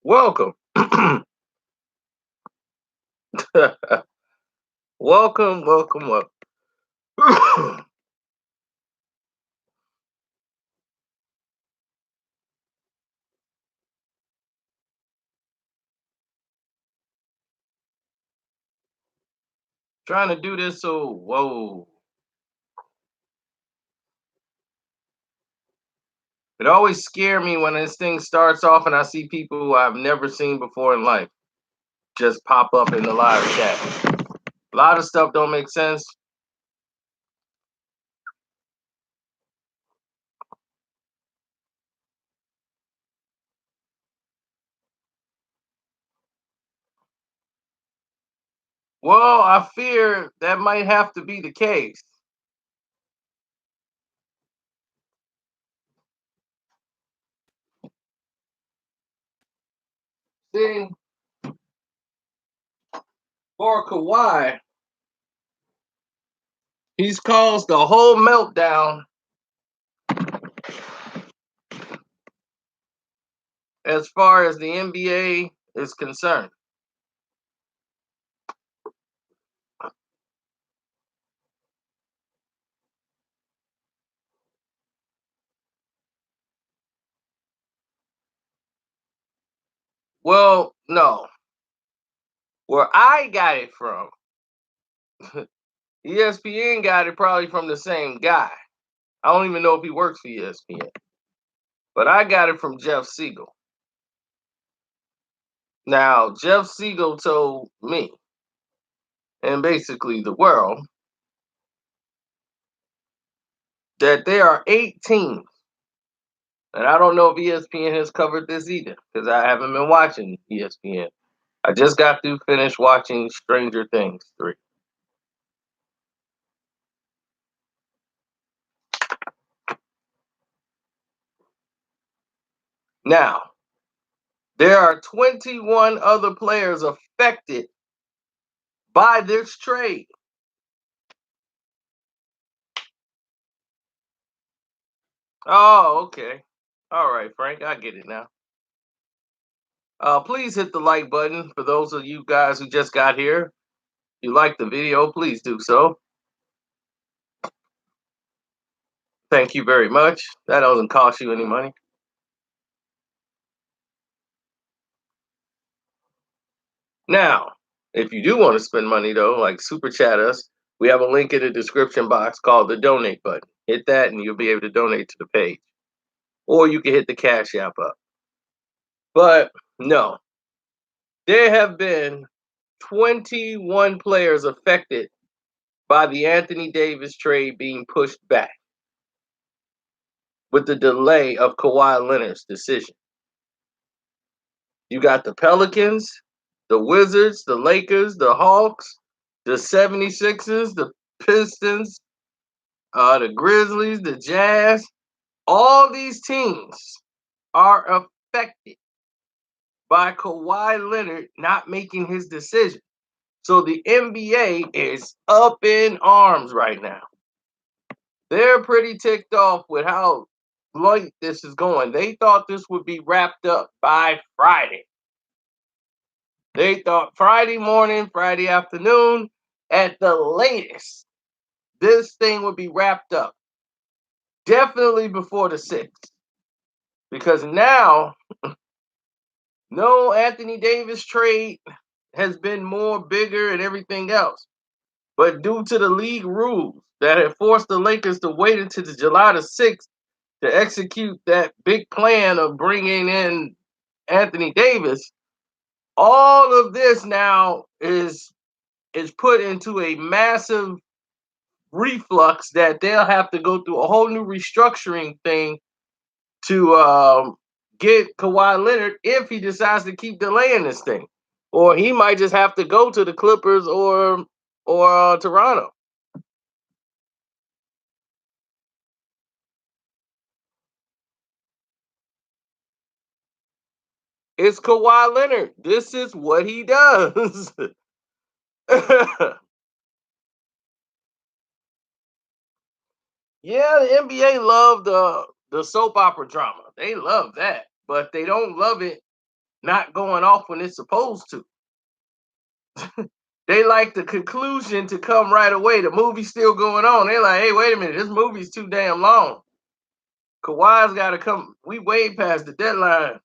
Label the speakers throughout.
Speaker 1: Welcome. welcome. Trying to do this so whoa. It always scare me when this thing starts off and I see people who I've never seen before in life just pop up in the live chat. A lot of stuff don't make sense. Well, I fear that might have to be the case. See, for Kawhi, he's caused a whole meltdown as far as the NBA is concerned. Well, no. Where I got it from, ESPN got it probably from the same guy. I don't even know if he works for ESPN, but I got it from Jeff Siegel. Now, Jeff Siegel told me, and basically the world, that there are 8 teams. And I don't know if ESPN has covered this either, because I haven't been watching ESPN. I just got to finish watching Stranger Things 3. Now, there are 21 other players affected by this trade. Oh, okay. All right, Frank, I get it now. Please hit the like button for those of you guys who just got here. If you like the video, please do so. Thank you very much. That doesn't cost you any money. Now, if you do want to spend money though, like super chat us, we have a link in the description box called the donate button. Hit that and you'll be able to donate to the page. Or you can hit the Cash App up. But no, there have been 21 players affected by the Anthony Davis trade being pushed back with the delay of Kawhi Leonard's decision. You got the Pelicans, the Wizards, the Lakers, the Hawks, the 76ers, the Pistons, the Grizzlies, the Jazz. All these teams are affected by Kawhi Leonard not making his decision. So the NBA is up in arms right now. They're pretty ticked off with how late this is going. They thought this would be wrapped up by Friday. They thought Friday morning, Friday afternoon, at the latest, this thing would be wrapped up. Definitely before the 6th. Because now, no Anthony Davis trade has been more bigger and everything else. But due to the league rules that have forced the Lakers to wait until the July the 6th to execute that big plan of bringing in Anthony Davis, all of this now is put into a massive reflux that they'll have to go through a whole new restructuring thing to get Kawhi Leonard if he decides to keep delaying this thing, or he might just have to go to the Clippers or Toronto. It's Kawhi Leonard. This is what he does. Yeah, the NBA love the soap opera drama. They love that, but they don't love it not going off when it's supposed to. They like the conclusion to come right away. The movie's still going on. They're like, hey, wait a minute, this movie's too damn long. Kawhi's got to come. We way past the deadline.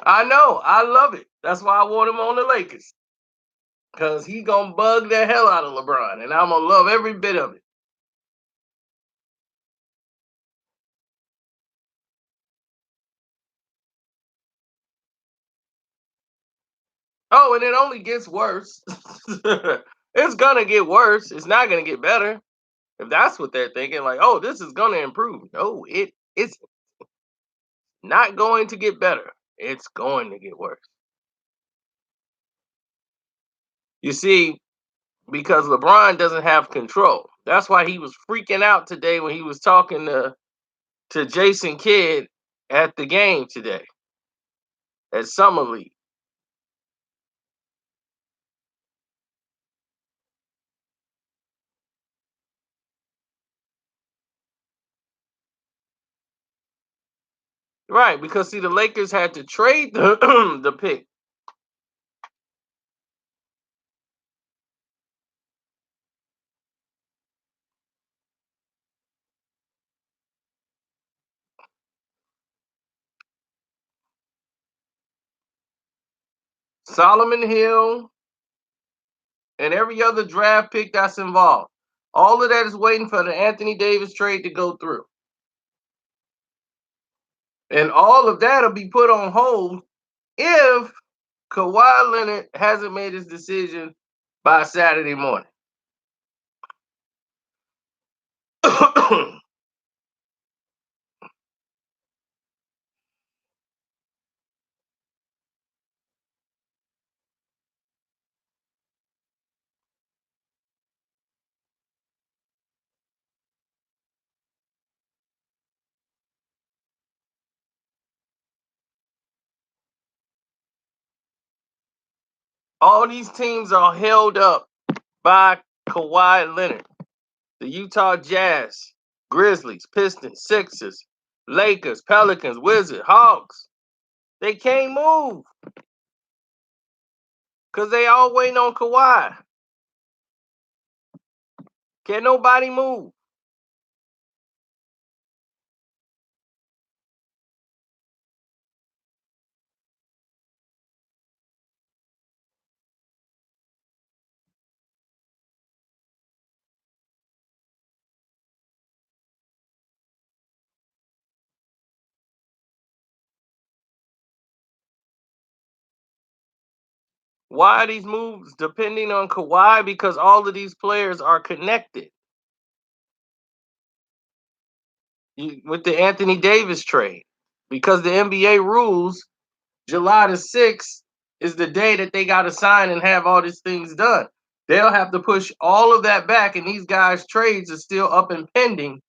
Speaker 1: I know. I love it. That's why I want him on the Lakers. Because he's going to bug the hell out of LeBron. And I'm going to love every bit of it. Oh, and it only gets worse. It's going to get worse. It's not going to get better. If that's what they're thinking, like, oh, this is going to improve. No, it's not going to get better. It's going to get worse. You see, because LeBron doesn't have control. That's why he was freaking out today when he was talking to Jason Kidd at the game today at Summer League. Right, because see, the Lakers had to trade the pick. Solomon Hill and every other draft pick that's involved. All of that is waiting for the Anthony Davis trade to go through. And all of that will be put on hold if Kawhi Leonard hasn't made his decision by Saturday morning. All these teams are held up by Kawhi Leonard. The Utah Jazz, Grizzlies, Pistons, Sixers, Lakers, Pelicans, Wizards, Hawks. They can't move because they all waiting on Kawhi. Can't nobody move. Why are these moves depending on Kawhi? Because all of these players are connected. With the Anthony Davis trade. Because the NBA rules, July the 6th is the day that they got to sign and have all these things done. They'll have to push all of that back, and these guys' trades are still up and pending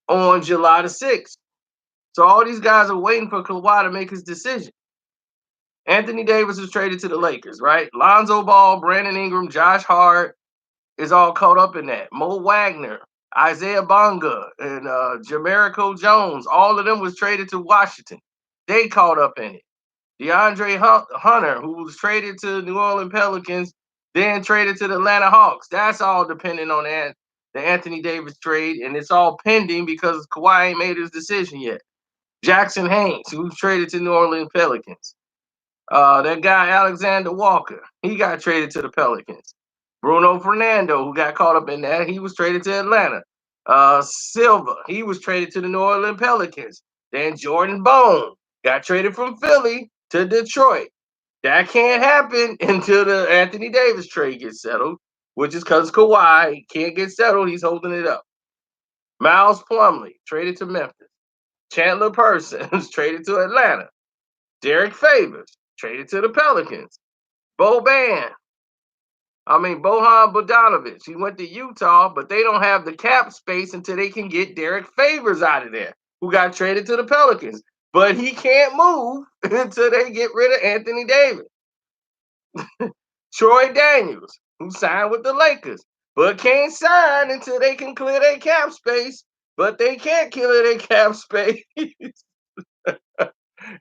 Speaker 1: on July the 6th. So all these guys are waiting for Kawhi to make his decision. Anthony Davis was traded to the Lakers, right? Lonzo Ball, Brandon Ingram, Josh Hart is all caught up in that. Mo Wagner, Isaiah Bonga, and Jamarico Jones, all of them was traded to Washington. They caught up in it. DeAndre Hunter, who was traded to New Orleans Pelicans, then traded to the Atlanta Hawks. That's all depending on the Anthony Davis trade, and it's all pending because Kawhi ain't made his decision yet. Jackson Haynes, who was traded to New Orleans Pelicans. That guy Alexander Walker, he got traded to the Pelicans. Bruno Fernando, who got caught up in that, he was traded to Atlanta. Silva, he was traded to the New Orleans Pelicans. Then Jordan Bone got traded from Philly to Detroit. That can't happen until the Anthony Davis trade gets settled, which is because Kawhi can't get settled. He's holding it up. Miles Plumlee traded to Memphis. Chandler Parsons traded to Atlanta. Derek Favors traded to the Pelicans. Bohan Bogdanovic. He went to Utah, but they don't have the cap space until they can get Derek Favors out of there, who got traded to the Pelicans. But he can't move until they get rid of Anthony Davis. Troy Daniels, who signed with the Lakers, but can't sign until they can clear their cap space but they can't kill it in cap space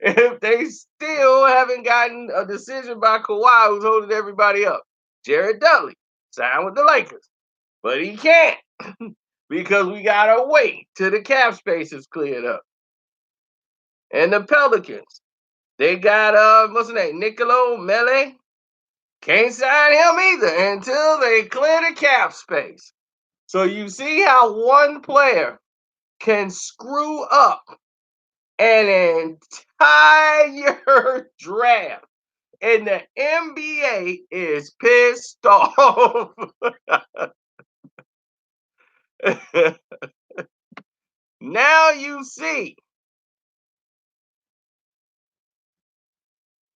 Speaker 1: if they still haven't gotten a decision by Kawhi, who's holding everybody up. Jared Dudley signed with the Lakers, but he can't because we gotta wait till the cap space is cleared up. And the Pelicans, they got what's his name, Nicolo Mele. Can't sign him either until they clear the cap space. So you see how one player can screw up an entire draft. And the NBA is pissed off. Now you see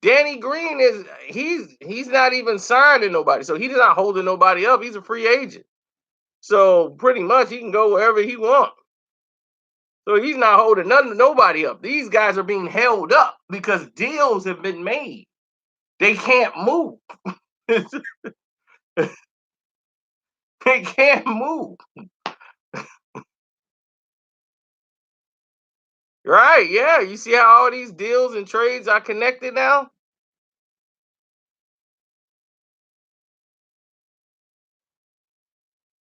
Speaker 1: Danny Green is he's not even signed to nobody. So he's not holding nobody up. He's a free agent. So pretty much he can go wherever he wants. So he's not holding nobody up. These guys are being held up because deals have been made. They can't move. They can't move. Right, yeah. You see how all these deals and trades are connected now?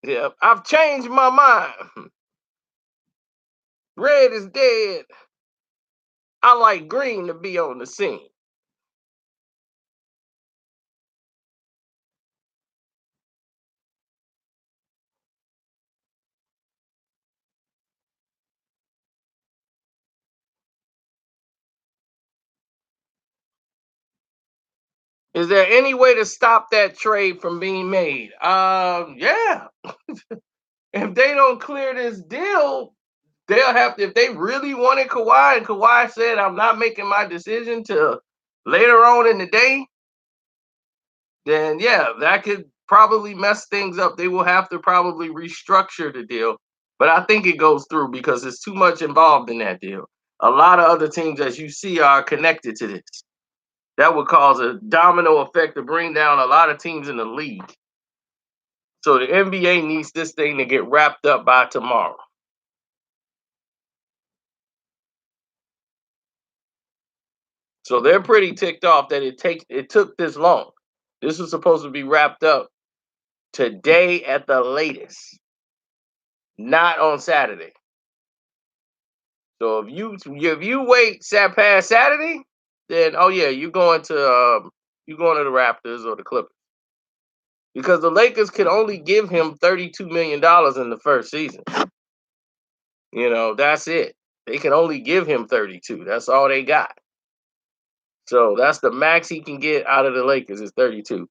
Speaker 1: Yeah, I've changed my mind. Red is dead. I like green to be on the scene. Is there any way to stop that trade from being made? Yeah. If they don't clear this deal, they'll have to. If they really wanted Kawhi, and Kawhi said, "I'm not making my decision till later on in the day," then yeah, that could probably mess things up. They will have to probably restructure the deal. But I think it goes through because there's too much involved in that deal. A lot of other teams, as you see, are connected to this. That would cause a domino effect to bring down a lot of teams in the league. So the NBA needs this thing to get wrapped up by tomorrow. So they're pretty ticked off that it took this long. This was supposed to be wrapped up today at the latest, not on Saturday. So if you wait past Saturday, then oh yeah, you going to the Raptors or the Clippers because the Lakers can only give him $32 million in the first season. That's it. They can only give him 32. That's all they got. So that's the max he can get out of the Lakers is 32.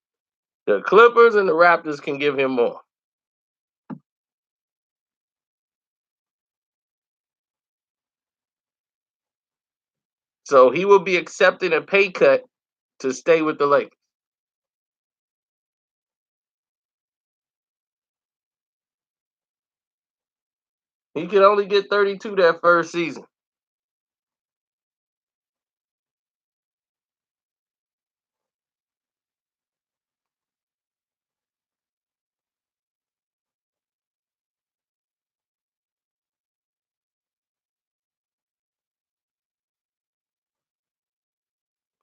Speaker 1: The Clippers and the Raptors can give him more. So he will be accepting a pay cut to stay with the Lakers. He can only get 32 that first season.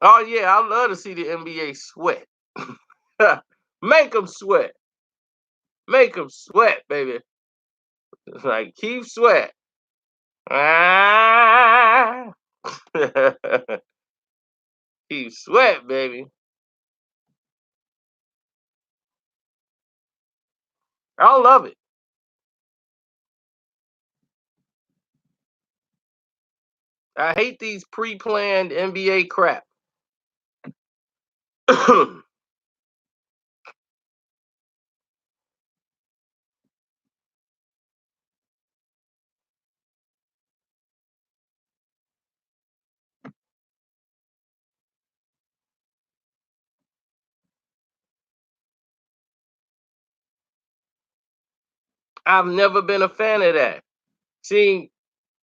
Speaker 1: Oh yeah, I love to see the NBA sweat. Make them sweat. Make them sweat, baby. It's like keep sweat. Ah. Keep sweat, baby. I love it. I hate these pre-planned NBA crap. I've never been a fan of that. See,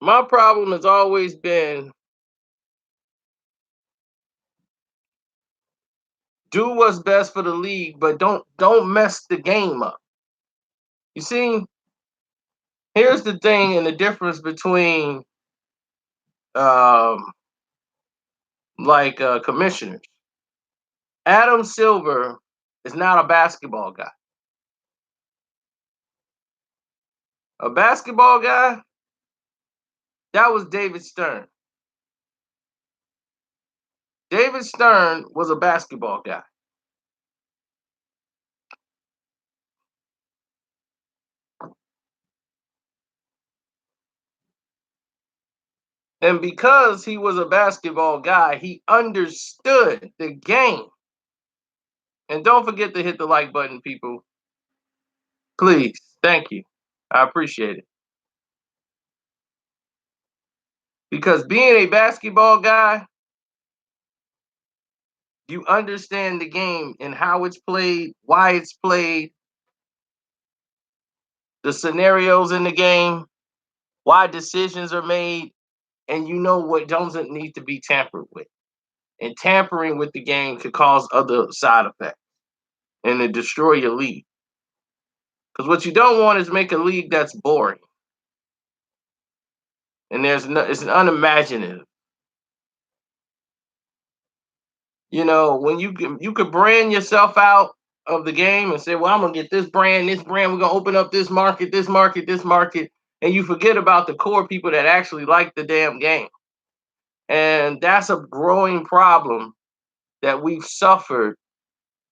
Speaker 1: my problem has always been do what's best for the league, but don't mess the game up. You see, Here's the thing and the difference between um, commissioners. Adam Silver is not a basketball guy. A basketball guy, that was David Stern. David Stern was a basketball guy. And because he was a basketball guy, he understood the game. And don't forget to hit the like button, people. Please. Thank you. I appreciate it. Because being a basketball guy, you understand the game and how it's played, why it's played, the scenarios in the game, why decisions are made, and you know what doesn't need to be tampered with. And tampering with the game could cause other side effects and to destroy your league. Because what you don't want is make a league that's boring. And it's unimaginative. You know, when you could brand yourself out of the game and say, well, I'm gonna get this brand, we're gonna open up this market, this market, this market, and you forget about the core people that actually like the damn game. And that's a growing problem that we've suffered,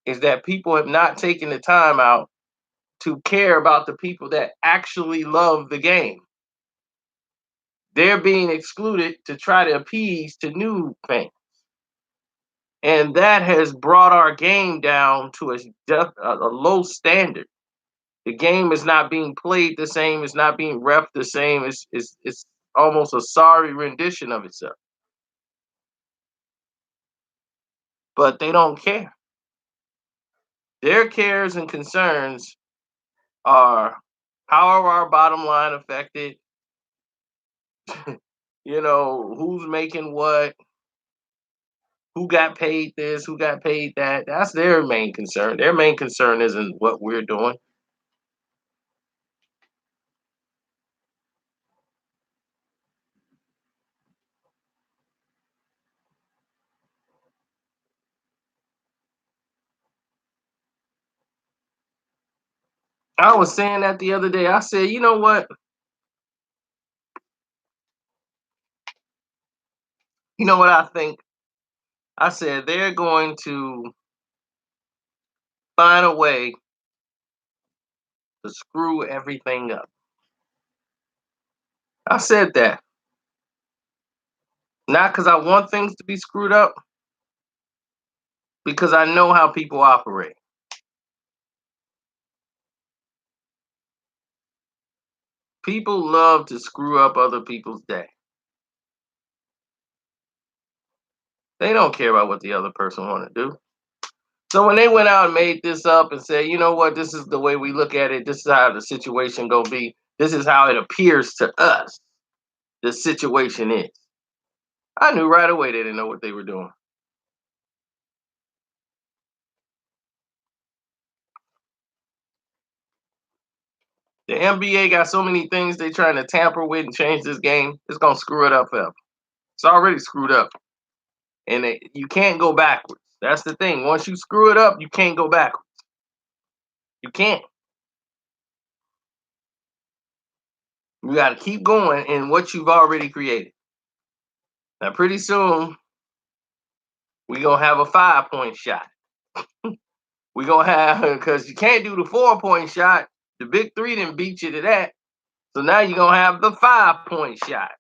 Speaker 1: is that people have not taken the time out to care about the people that actually love the game. They're being excluded to try to appease to new fans. And that has brought our game down to a low standard. The game is not being played the same. It's not being ref the same. It's almost a sorry rendition of itself. But they don't care. Their cares and concerns are, how are our bottom line affected? You know, who's making what? Who got paid this? Who got paid that? That's their main concern. Their main concern isn't what we're doing. I was saying that the other day. I said, you know what? You know what I think? I said they're going to find a way to screw everything up. I said that. Not because I want things to be screwed up, because I know how people operate. People love to screw up other people's day. They don't care about what the other person want to do. So when they went out and made this up and said, you know what, this is the way we look at it, this is how the situation gonna be, this is how it appears to us the situation is. I knew right away they didn't know what they were doing. The NBA got so many things they trying to tamper with and change this game. It's gonna screw it up forever. It's already screwed up, and you can't go backwards. That's the thing. Once you screw it up, you can't go backwards. You can't. You got to keep going in what you've already created. Now, pretty soon, we're gonna have a 5-point shot. We're gonna have, because you can't do the 4-point shot. The big three didn't beat you to that. So now you're gonna have the 5-point shot.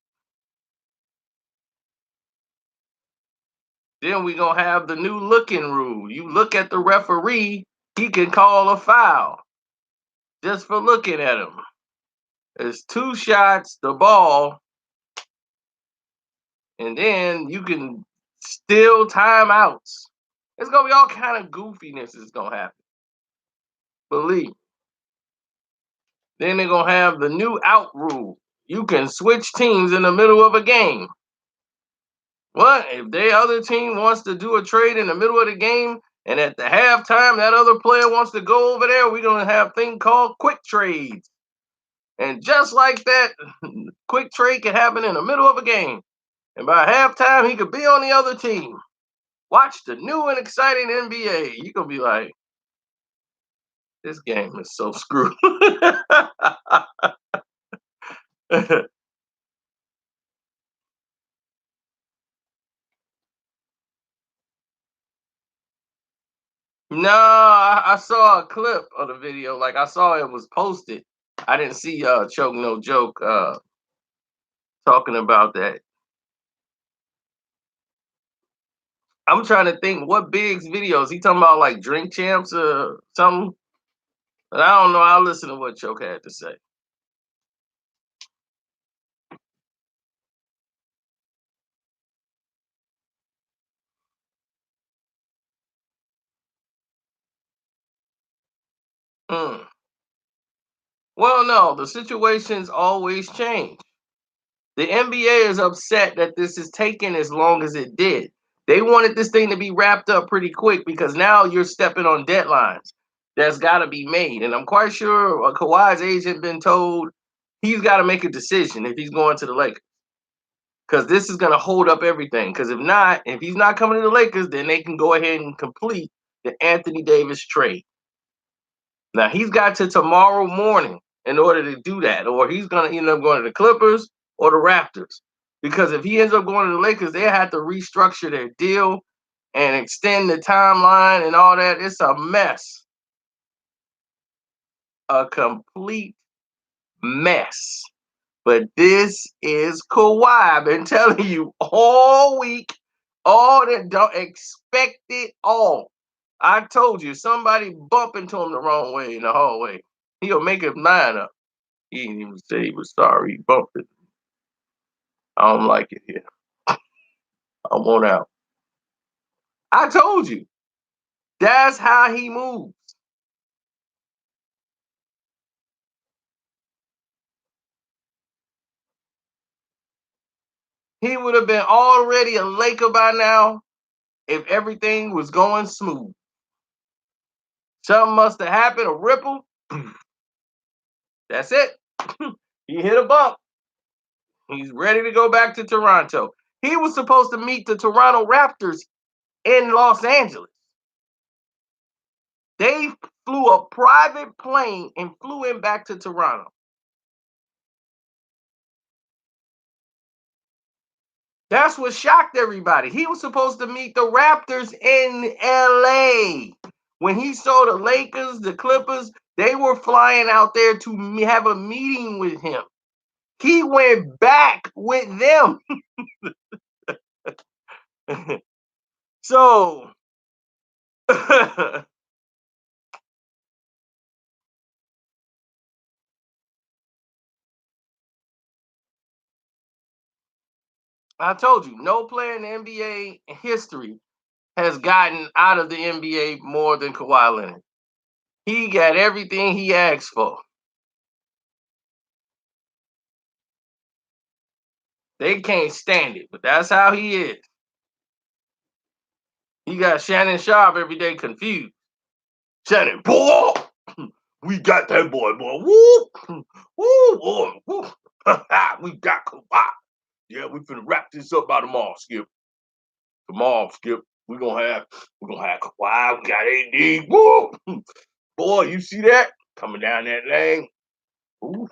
Speaker 1: Then we're gonna have the new looking rule. You look at the referee, he can call a foul just for looking at him. It's 2 shots, the ball, and then you can steal timeouts. It's gonna be all kind of goofiness is gonna happen. Believe me. Then they're gonna have the new out rule. You can switch teams in the middle of a game. What if the other team wants to do a trade in the middle of the game, and at the halftime that other player wants to go over there? We're gonna have a thing called quick trades, And just like that, quick trade can happen in the middle of a game. And by halftime, he could be on the other team. Watch the new and exciting NBA. You're going to be like, this game is so screwed. No, I saw a clip of the video. Like I saw it was posted. I didn't see Choke No Joke talking about that. I'm trying to think what Biggs videos he talking about, like Drink Champs or something. But I don't know. I'll listen to what Choke had to say. Mm. Well, no, the situations always change. The NBA is upset that this is taking as long as it did. They wanted this thing to be wrapped up pretty quick because now you're stepping on deadlines that's got to be made. And I'm quite sure Kawhi's agent been told he's got to make a decision if he's going to the Lakers because this is going to hold up everything. Because if not, if he's not coming to the Lakers, then they can go ahead and complete the Anthony Davis trade. Now he's got to tomorrow morning in order to do that, or he's gonna end up going to the Clippers or the Raptors. Because if he ends up going to the Lakers, they have to restructure their deal and extend the timeline and all that. It's a mess, a complete mess. But this is Kawhi. I've been telling you all week, all that don't expect it all. I told you somebody bump into him the wrong way in the hallway. He'll make his mind up. He didn't even say he was sorry. He bumped it. I don't like it here. I want out. I told you. That's how he moves. He would have been already a Laker by now if everything was going smooth. Something must have happened, a ripple. That's it. He hit a bump. He's ready to go back to Toronto. He was supposed to meet the Toronto Raptors in Los Angeles. They flew a private plane and flew him back to Toronto. That's what shocked everybody. He was supposed to meet the Raptors in LA. When he saw the Lakers, the Clippers, they were flying out there to have a meeting with him. He went back with them. So I told you, no player in the NBA history has gotten out of the NBA more than Kawhi Leonard. He got everything he asked for. They can't stand it, but that's how he is. He got Shannon Sharp every day confused. Shannon, boy, we got that boy. Woo, woo, boy, woo. We got Kawhi. Yeah, we finna wrap this up by tomorrow, Skip. Tomorrow, Skip, we're gonna have Kawhi. We got AD. Woo, boy, you see that coming down that lane? Ooh,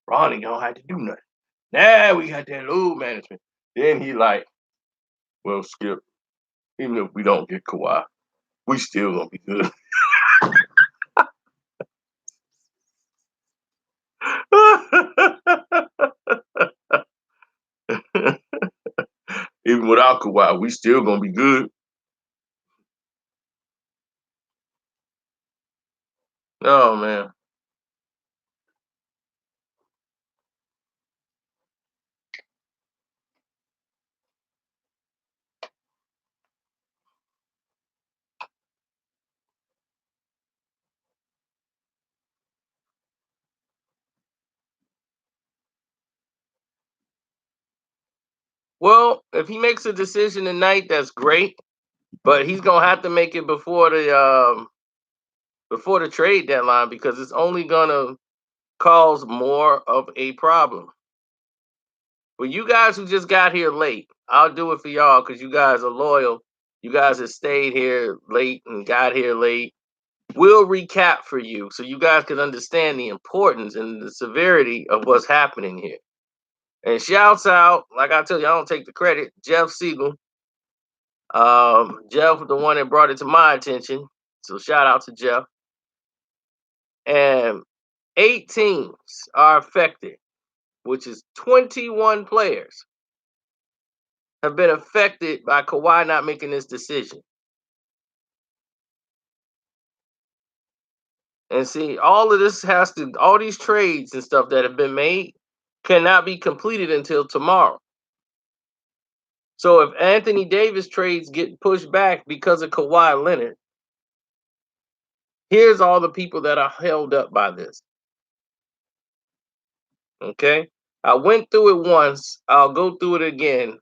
Speaker 1: Ronnie don't have to do nothing. Now we got that load management. Then he like, well, Skip, even if we don't get Kawhi, we still gonna be good. Even without Kawhi, we still gonna be good. Oh man. Well, if he makes a decision tonight, that's great. But he's gonna have to make it before the trade deadline because it's only gonna cause more of a problem. For you guys who just got here late, I'll do it for y'all because you guys are loyal. You guys have stayed here late and got here late. We'll recap for you so you guys can understand the importance and the severity of what's happening here. And shouts out, like I tell you, I don't take the credit. Jeff Siegel. Jeff was the one that brought it to my attention. So shout out to Jeff. And 8 teams are affected, which is 21 players have been affected by Kawhi not making this decision. And see, all of this all these trades and stuff that have been made cannot be completed until tomorrow. So if Anthony Davis trades get pushed back because of Kawhi Leonard, here's all the people that are held up by this. Okay? I went through it once. I'll go through it again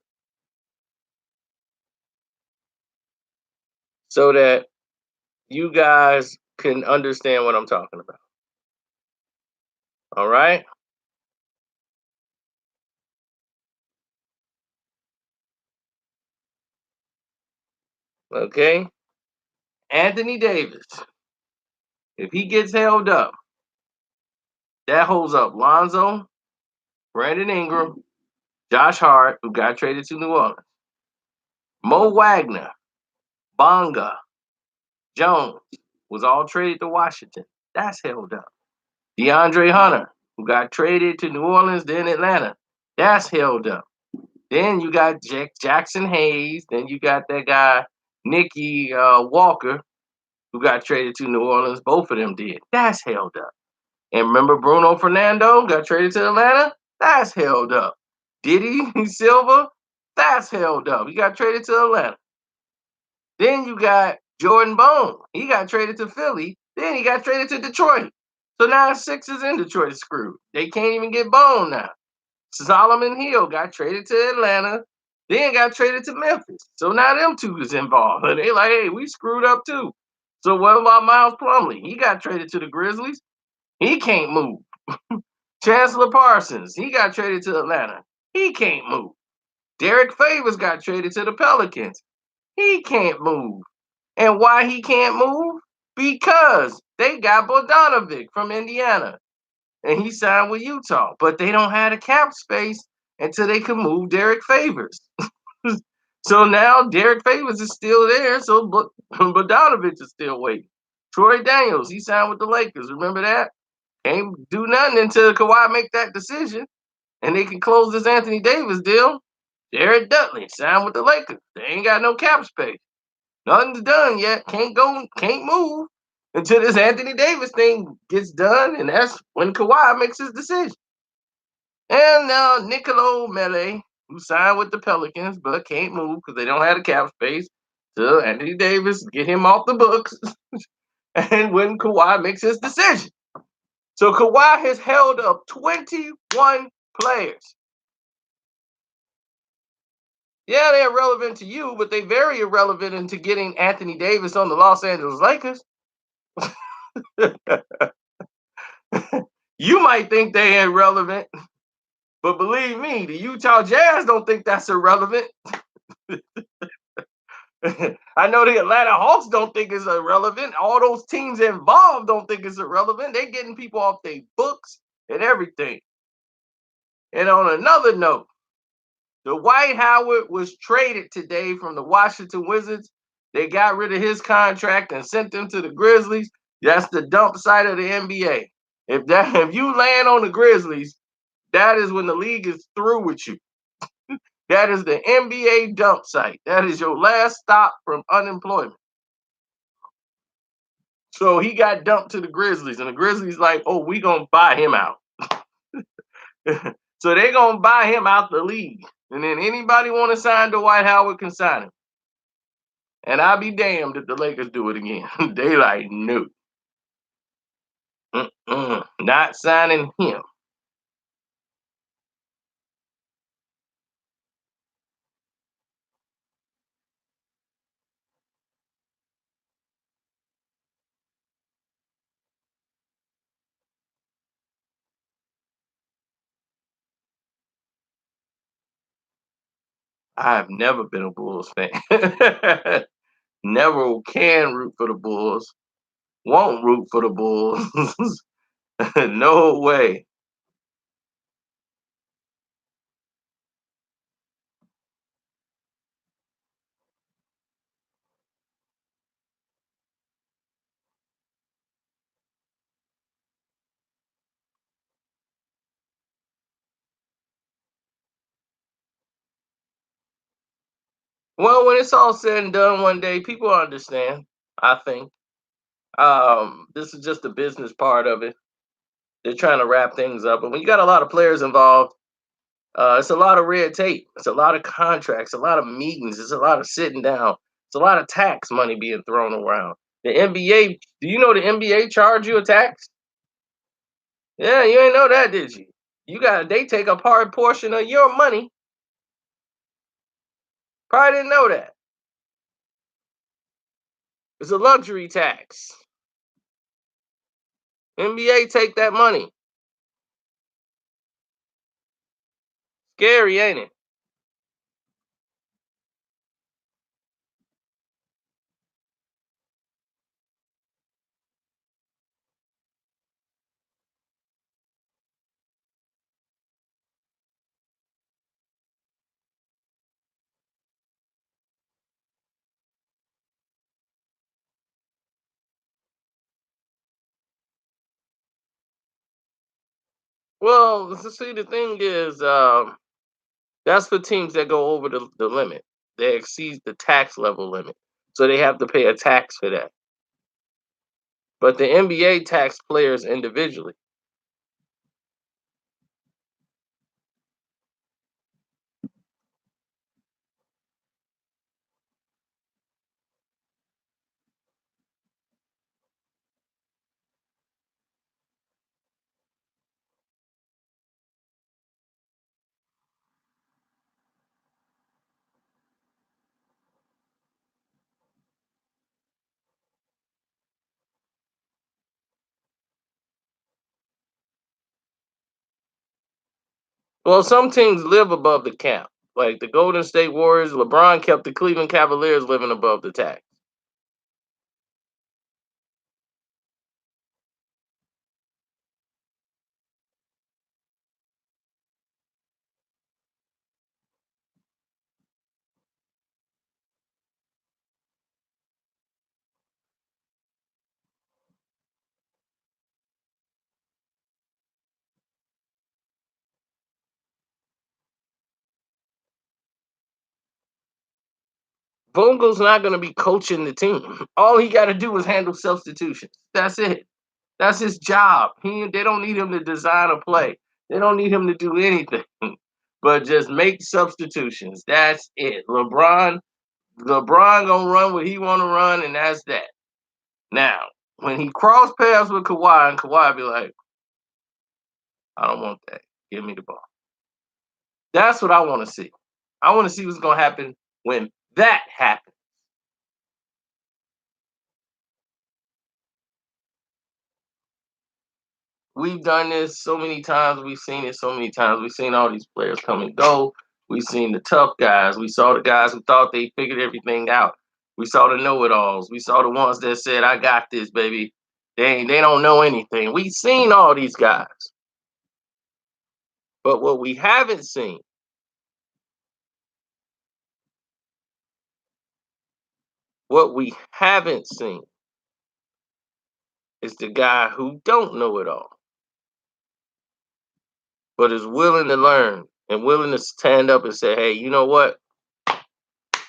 Speaker 1: so that you guys can understand what I'm talking about. All right? Okay? Anthony Davis, if he gets held up, that holds up Lonzo, Brandon Ingram, Josh Hart, who got traded to New Orleans, Mo Wagner, Bonga, Jones was all traded to Washington. That's held up. DeAndre Hunter, who got traded to New Orleans, then Atlanta. That's held up. Then you got Jackson Hayes. Then you got that guy, Nicky Walker, who got traded to New Orleans. Both of them did. That's held up. And remember Bruno Fernando got traded to Atlanta? That's held up. Diddy Silva? That's held up. He got traded to Atlanta. Then you got Jordan Bone. He got traded to Philly. Then he got traded to Detroit. So now Sixers in Detroit is screwed. They can't even get Bone now. Solomon Hill got traded to Atlanta. Then got traded to Memphis. So now them two is involved. And they like, hey, we screwed up too. So what about Miles Plumlee? He got traded to the Grizzlies. He can't move. Chancellor Parsons, he got traded to Atlanta. He can't move. Derek Favors got traded to the Pelicans. He can't move. And why he can't move? Because they got Bogdanovic from Indiana. And he signed with Utah. But they don't have the cap space until they can move Derek Favors. So now Derek Favors is still there. So Bogdanovic is still waiting. Troy Daniels, he signed with the Lakers. Remember that? Can't do nothing until Kawhi make that decision. And they can close this Anthony Davis deal. Jared Dudley signed with the Lakers. They ain't got no cap space. Nothing's done yet. Can't move until this Anthony Davis thing gets done, and that's when Kawhi makes his decision. And now Nicolo Mele, who signed with the Pelicans but can't move because they don't have the cap space, till Anthony Davis get him off the books, and when Kawhi makes his decision. So Kawhi has held up 21 players. Yeah, they're relevant to you, but they're very irrelevant into getting Anthony Davis on the Los Angeles Lakers. You might think they ain't relevant, but believe me, the Utah Jazz don't think that's irrelevant. I know the Atlanta Hawks don't think it's irrelevant. All those teams involved don't think it's irrelevant. They're getting people off their books and everything. And on another note, Dwight Howard was traded today from the Washington Wizards. They got rid of his contract and sent him to the Grizzlies. That's the dump site of the NBA. If you land on the Grizzlies, that is when the league is through with you. That is the NBA dump site. That is your last stop from unemployment. So he got dumped to the Grizzlies, and the Grizzlies like, oh, we gonna buy him out. So they gonna buy him out the league. And then anybody want to sign Dwight Howard can sign him. And I'll be damned if the Lakers do it again. They like, no. Not signing him. I have never been a Bulls fan. Never can root for the Bulls. Won't root for the Bulls. No way. Well, when it's all said and done one day, people understand, I think. This is just the business part of it. They're trying to wrap things up. And when you got a lot of players involved, it's a lot of red tape. It's a lot of contracts, a lot of meetings. It's a lot of sitting down. It's a lot of tax money being thrown around. The NBA, do you know the NBA charge you a tax? Yeah, you ain't know that, did you? They take a part portion of your money. Probably didn't know that. It's a luxury tax. NBA take that money. Scary, ain't it? Well, see, the thing is, that's for teams that go over the limit. They exceed the tax level limit. So they have to pay a tax for that. But the NBA tax players individually. Well, some teams live above the cap. Like the Golden State Warriors, LeBron kept the Cleveland Cavaliers living above the tax. Vogel's not going to be coaching the team. All he got to do is handle substitutions. That's it. That's his job. They don't need him to design a play. They don't need him to do anything, but just make substitutions. That's it. LeBron gonna run what he want to run, and that's that. Now, when he cross paths with Kawhi, and Kawhi be like, "I don't want that. Give me the ball." That's what I want to see. I want to see what's gonna happen when that happens. We've done this so many times. We've seen it so many times. We've seen all these players come and go. We've seen the tough guys. We saw the guys who thought they figured everything out. We saw the know-it-alls. We saw the ones that said, "I got this, baby." They don't know anything. We've seen all these guys. But what we haven't seen is the guy who don't know it all, but is willing to learn and willing to stand up and say, "Hey, you know what?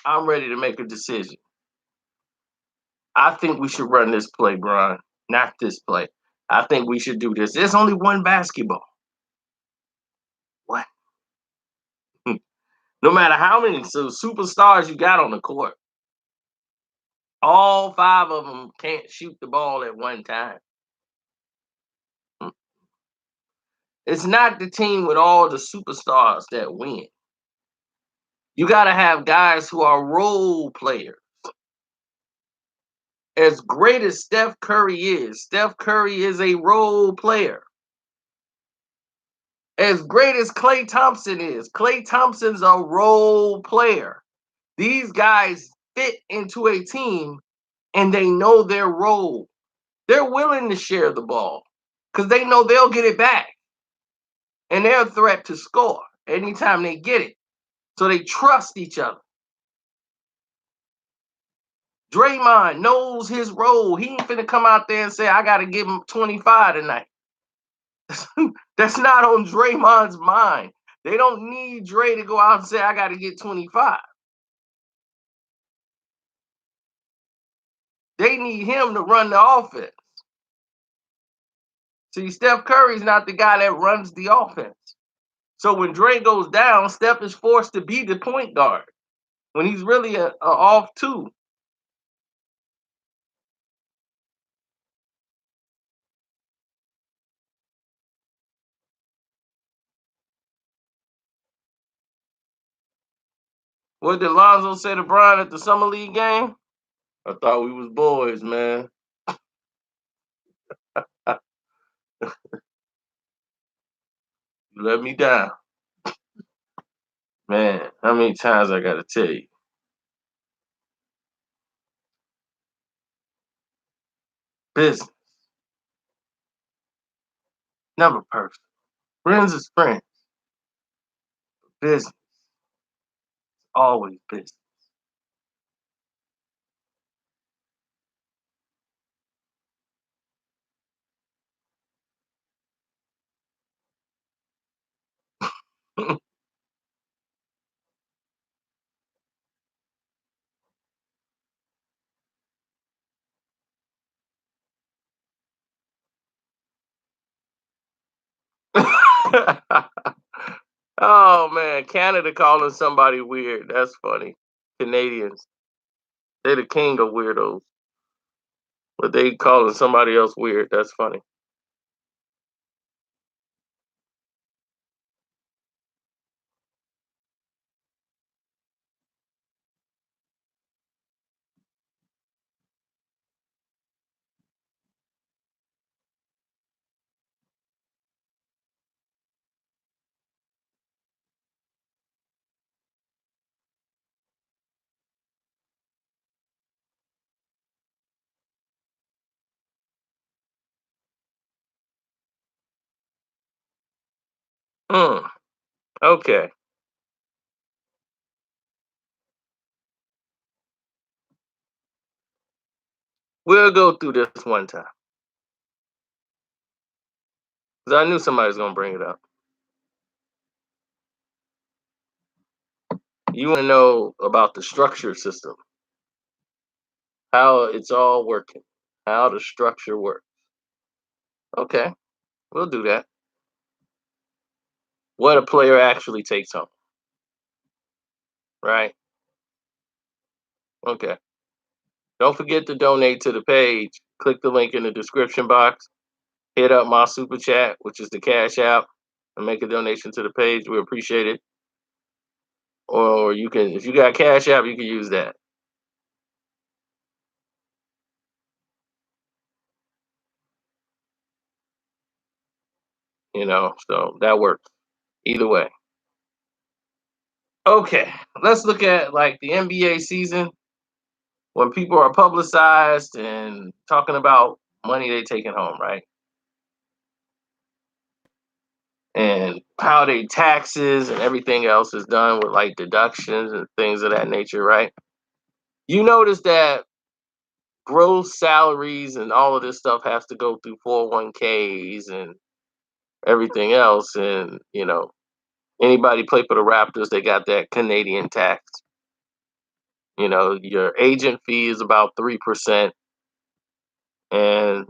Speaker 1: I'm ready to make a decision. I think we should run this play, Brian, not this play. I think we should do this. There's only one basketball. What? No matter how many superstars you got on the court, all five of them can't shoot the ball at one time. Mm. It's not the team with all the superstars that win. You got to have guys who are role players. As great as Steph Curry is a role player. As great as Klay Thompson is, Klay Thompson's a role player. These guys fit into a team and they know their role. They're willing to share the ball because they know they'll get it back. And they're a threat to score anytime they get it. So they trust each other. Draymond knows his role. He ain't finna come out there and say, I got to give him 25 tonight. That's not on Draymond's mind. They don't need Dre to go out and say, I got to get 25. They need him to run the offense. See, Steph Curry's not the guy that runs the offense. So when Dre goes down, Steph is forced to be the point guard when he's really a off two. What did Lonzo say to Brian at the Summer League game? I thought we was boys, man. You let me down. Man, how many times I gotta tell you? Business. Never perfect. Friends is friends. Business. Always business. Oh man, Canada calling somebody weird. That's funny. Canadians. They're the king of weirdos. But they calling somebody else weird. That's funny. Mm, okay. We'll go through this one time. Because I knew somebody was gonna bring it up. You wanna know about the structure system, how it's all working, how the structure works. Okay, we'll do that. What a player actually takes home, right? Okay. Don't forget to donate to the page. Click the link in the description box. Hit up my super chat, which is the Cash App, and make a donation to the page. We appreciate it. Or you can, if you got Cash App, you can use that. So that works. Either way. Okay, let's look at like the NBA season when people are publicized and talking about money they taking home, right? And how they taxes and everything else is done with like deductions and things of that nature, right? You notice that gross salaries and all of this stuff has to go through 401ks and everything else. And, anybody play for the Raptors, they got that Canadian tax. Your agent fee is about 3%. And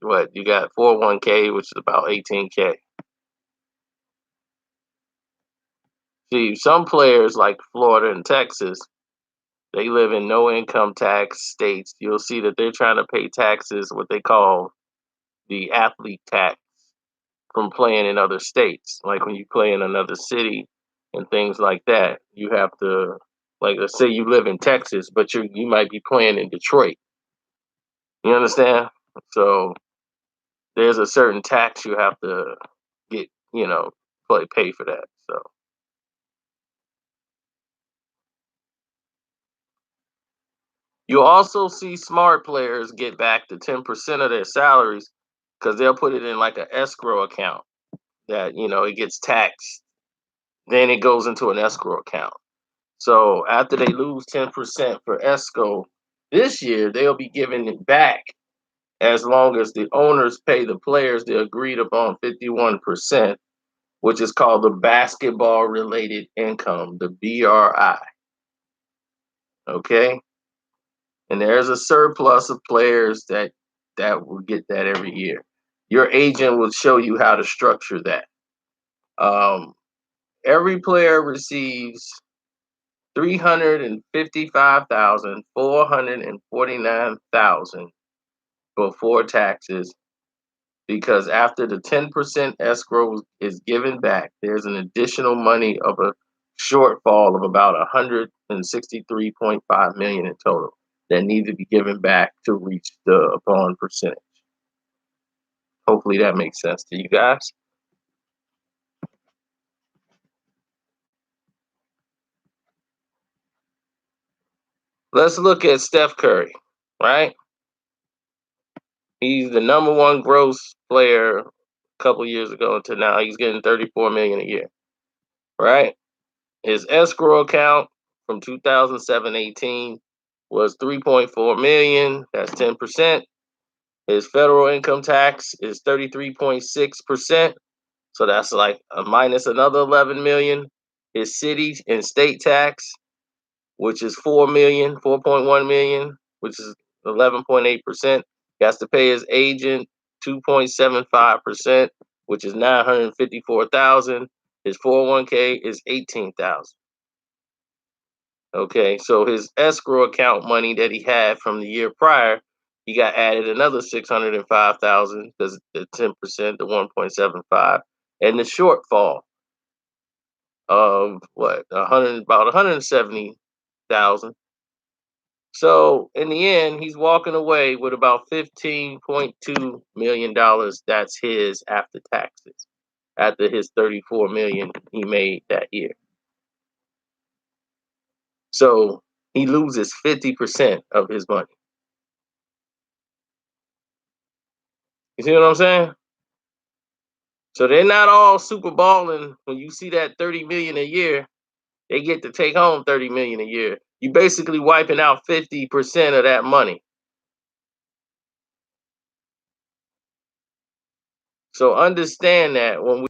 Speaker 1: what you got 401k, which is about 18K. See, some players like Florida and Texas, they live in no income tax states. You'll see that they're trying to pay taxes, what they call the athlete tax from playing in other states. Like when you play in another city and things like that, you have to, like, let's say you live in Texas, but you might be playing in Detroit. You understand? So there's a certain tax you have to get, pay for that. So you'll also see smart players get back to 10% of their salaries because they'll put it in like an escrow account that it gets taxed. Then it goes into an escrow account. So after they lose 10% for escrow this year, they'll be giving it back as long as the owners pay the players the agreed upon 51%, which is called the basketball related income, the BRI. Okay? And there's a surplus of players that will get that every year. Your agent will show you how to structure that. Um, every player receives 355,449,000 before taxes, because after the 10% escrow is given back, there's an additional money of a shortfall of about 163.5 million in total that need to be given back to reach the bond percentage. Hopefully that makes sense to you guys. Let's look at Steph Curry, right? He's the number one gross player a couple years ago until now. He's getting 34 million a year, right? His escrow account from 2007-18 was 3.4 million. That's 10%. His federal income tax is 33.6%. So that's like a minus another 11 million. His city and state tax, which is 4.1 million, which is 11.8%. He has to pay his agent 2.75%, which is 954,000. His 401k is 18,000. Okay, so his escrow account money that he had from the year prior, he got added another 605,000 because the 10%, the 1.75, and the shortfall of what 170,000. So in the end, he's walking away with about $15.2 million. That's his after taxes, after his 34 million he made that year. So he loses 50% of his money. You see what I'm saying? So they're not all super balling. When you see that 30 million a year, they get to take home 30 million a year. You basically wiping out 50% of that money. So understand that when we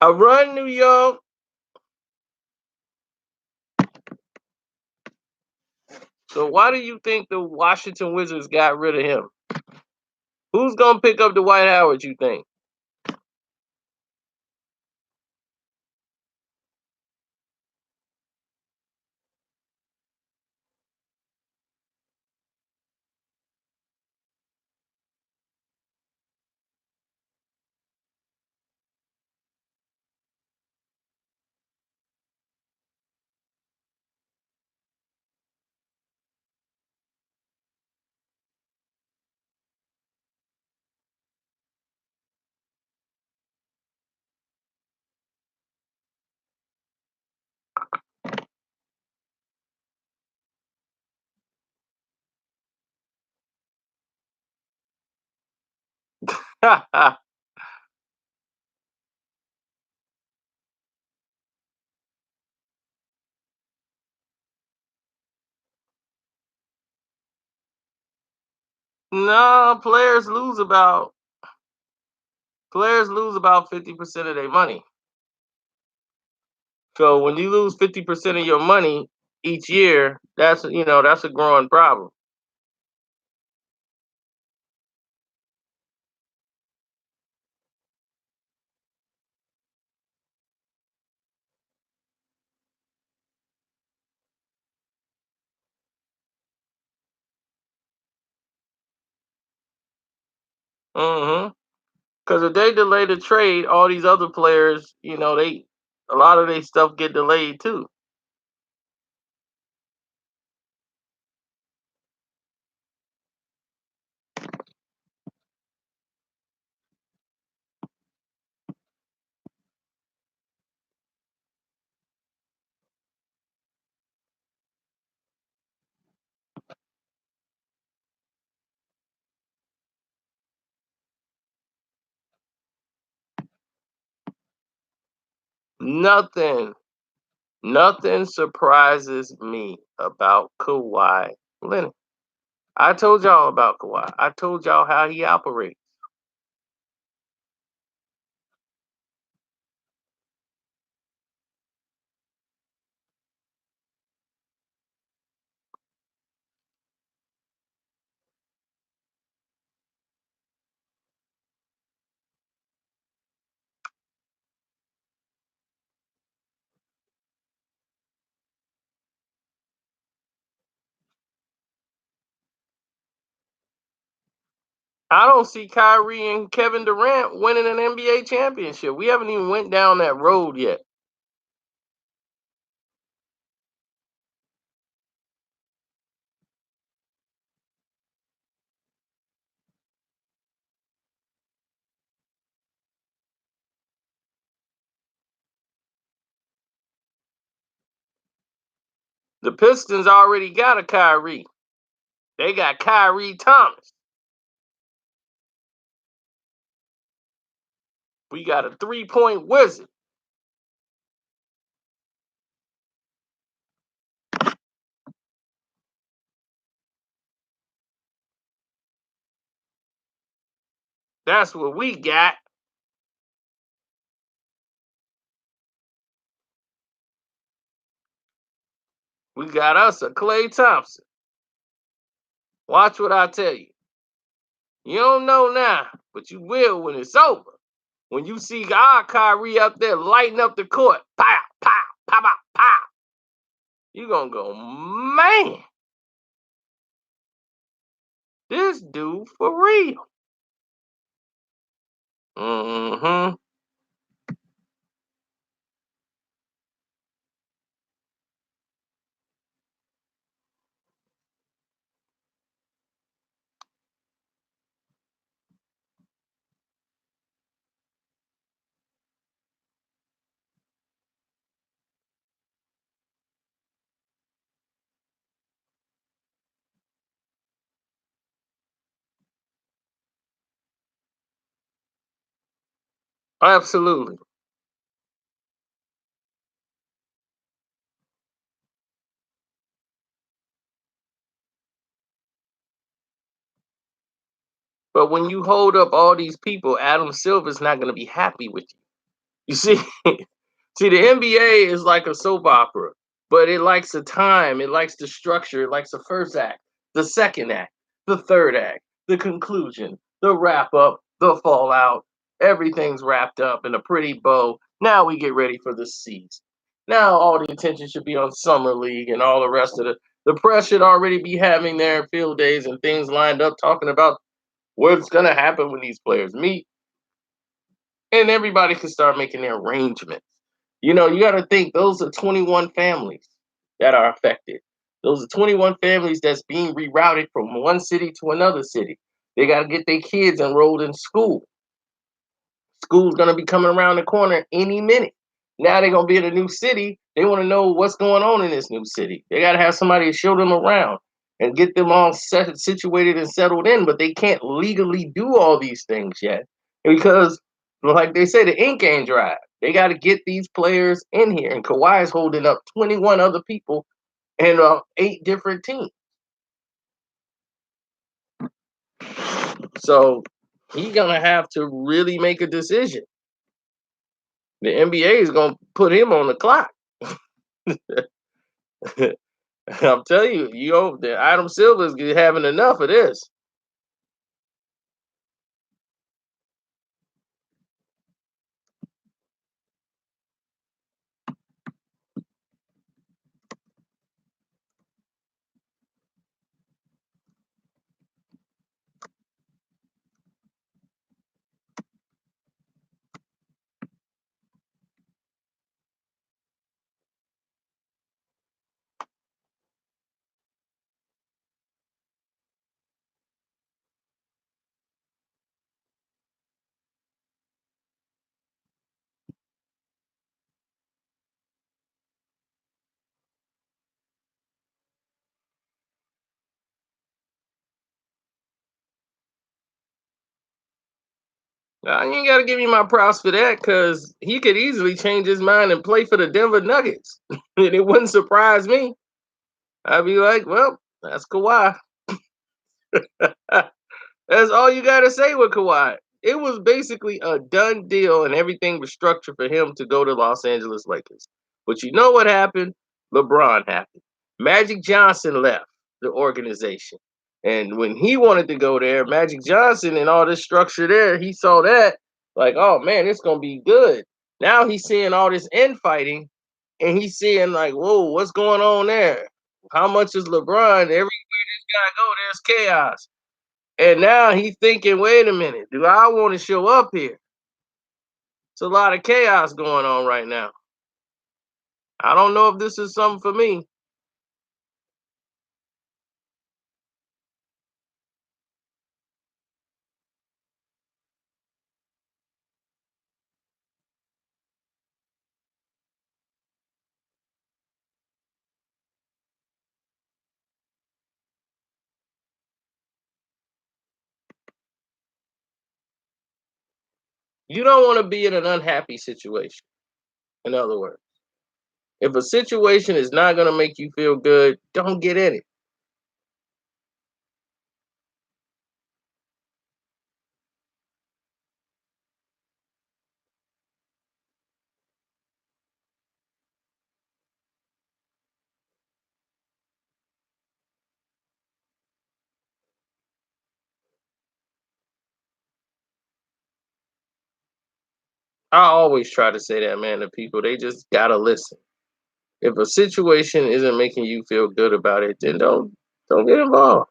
Speaker 1: I run New York. So why do you think the Washington Wizards got rid of him? Who's gonna pick up the White Howard, you think? No, players lose about 50% of their money. So when you lose 50% of your money each year, that's a growing problem. Mhm. Because if they delay the trade, all these other players, a lot of their stuff get delayed too. Nothing, nothing surprises me about Kawhi Leonard. I told y'all about Kawhi. I told y'all how he operates. I don't see Kyrie and Kevin Durant winning an NBA championship. We haven't even went down that road yet. The Pistons already got a Kyrie. They got Kyrie Thomas. We got a 3-point wizard. That's what we got. We got us a Klay Thompson. Watch what I tell you. You don't know now, but you will when it's over. When you see our Kyrie out there lighting up the court, pow, pow, pow, pow, pow, you gonna go, man, this dude for real. Mm-hmm. Absolutely. But when you hold up all these people, Adam Silver's not gonna be happy with you. You see, see, the NBA is like a soap opera, but it likes the time, it likes the structure, it likes the first act, the second act, the third act, the conclusion, the wrap up, the fallout. Everything's wrapped up in a pretty bow. Now we get ready for the season. Now all the attention should be on summer league and all the rest of the press should already be having their field days and things lined up, talking about what's gonna happen when these players meet, and everybody can start making their arrangements. You got to think those are 21 families that are affected. Those are 21 families that's being rerouted from one city to another city. They got to get their kids enrolled in school. School's going to be coming around the corner any minute. Now they're going to be in a new city. They want to know what's going on in this new city. They got to have somebody to show them around. and get them all situated and settled in, but they can't legally do all these things yet because, like they say, the ink ain't dry. They got to get these players in here, and Kawhi is holding up 21 other people and 8 different teams. So he's gonna have to really make a decision. The NBA is gonna put him on the clock. I'm telling you, the Adam Silver's having enough of this. Now, you ain't got to give me my props for that because he could easily change his mind and play for the Denver Nuggets, and it wouldn't surprise me. I'd be like, well, that's Kawhi. That's all you got to say with Kawhi. It was basically a done deal, and everything was structured for him to go to Los Angeles Lakers. But you know what happened? LeBron happened. Magic Johnson left the organization. And when he wanted to go there, Magic Johnson and all this structure there, he saw that like, oh man, it's going to be good. Now he's seeing all this infighting, and he's seeing like, whoa, what's going on there? How much is LeBron? Everywhere this guy go, there's chaos. And now he's thinking, wait a minute, do I want to show up here? It's a lot of chaos going on right now. I don't know if this is something for me. You don't want to be in an unhappy situation. In other words, if a situation is not going to make you feel good, don't get in it. I always try to say that, man, to people. They just got to listen. If a situation isn't making you feel good about it, then don't get involved.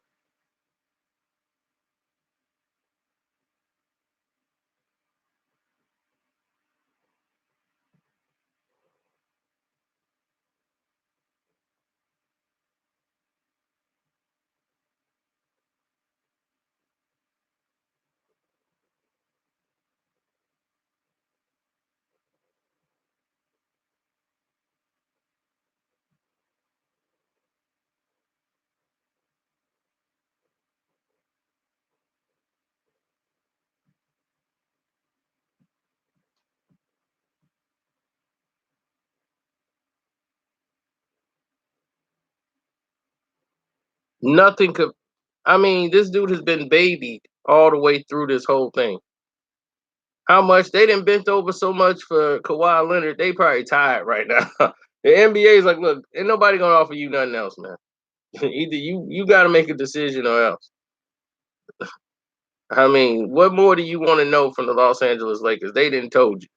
Speaker 1: Nothing could. I mean, this dude has been babied all the way through this whole thing. How much they didn't bent over so much for Kawhi Leonard, they probably tired right now. The NBA is like, look, ain't nobody gonna offer you nothing else, man. Either you got to make a decision or else. I mean, what more do you want to know from the Los Angeles Lakers? They didn't told you.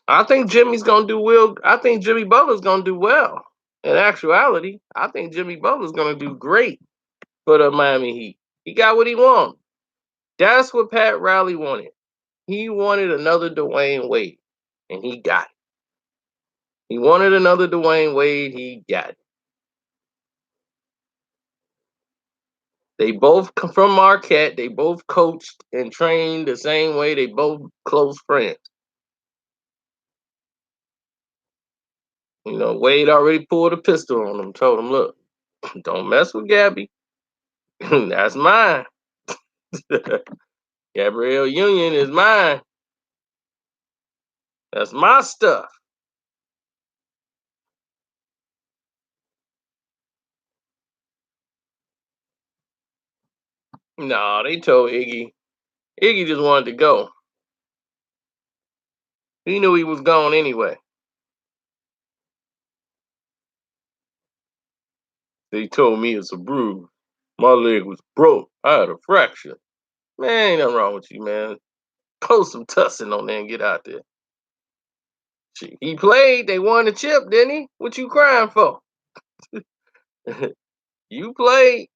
Speaker 1: I think Jimmy's gonna do well. I think Jimmy Butler's gonna do well. In actuality, I think Jimmy Butler's gonna do great for the Miami Heat. He got what he wanted. That's what Pat Riley wanted. He wanted another Dwayne Wade, and he got it. He wanted another Dwayne Wade. He got it. They both come from Marquette. They both coached and trained the same way. They both close friends. Wade already pulled a pistol on him. Told him, "Look, don't mess with Gabby. That's mine. Gabrielle Union is mine. That's my stuff." No, they told Iggy. Iggy just wanted to go. He knew he was gone anyway. They told me it's a bruise. My leg was broke. I had a fracture. Man, ain't nothing wrong with you, man. Post some tussin on there and get out there. Shit, he played. They won the chip, didn't he? What you crying for? You played.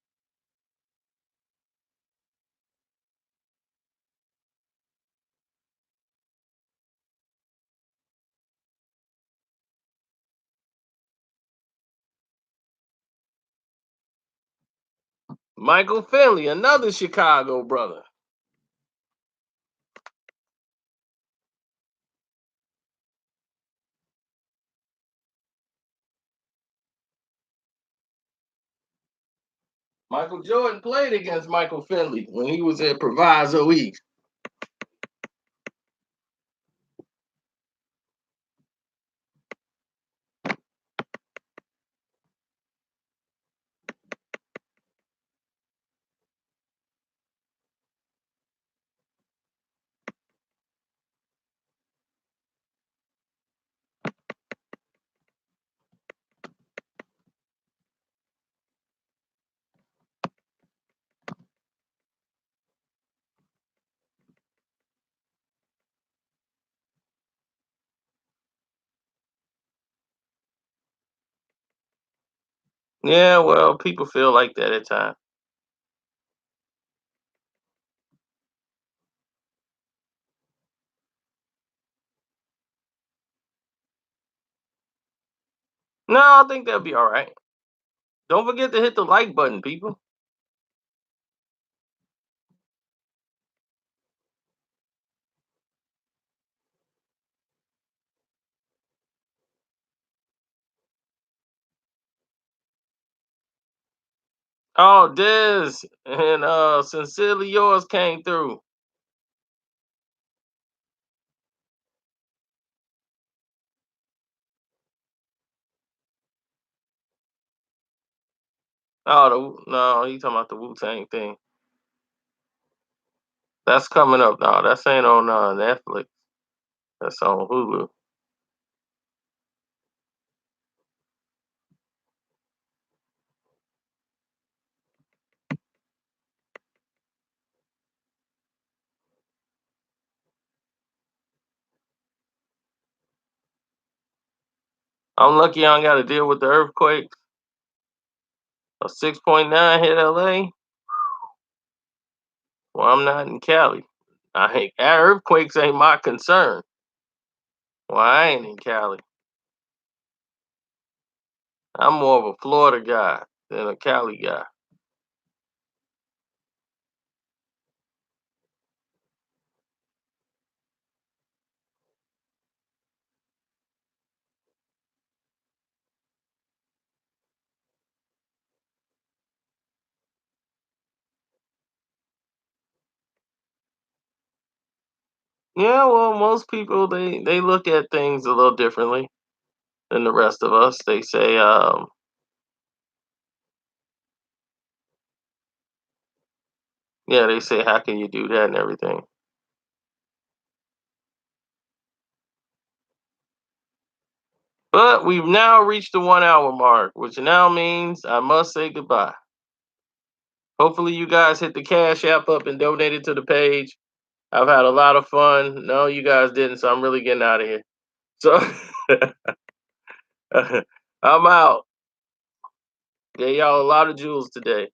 Speaker 1: Michael Finley, another Chicago brother. Michael Jordan played against Michael Finley when he was at Proviso East. Yeah, well, people feel like that at times. No, I think that'll be all right. Don't forget to hit the like button, people. Oh, Diz and Sincerely Yours came through. Oh, no, he talking about the Wu Tang thing. That's coming up now. That's ain't on Netflix. That's on Hulu. I'm lucky I don't got to deal with the earthquakes. A 6.9 hit LA. Well, I'm not in Cali. Earthquakes ain't my concern. Well, I ain't in Cali. I'm more of a Florida guy than a Cali guy. Yeah, well, most people they look at things a little differently than the rest of us. They say, yeah, they say, how can you do that and everything? But we've now reached the 1 hour mark, which now means I must say goodbye. Hopefully, you guys hit the Cash App up and donated to the page. I've had a lot of fun. No, you guys didn't, so I'm really getting out of here. So I'm out. Gave y'all a lot of jewels today.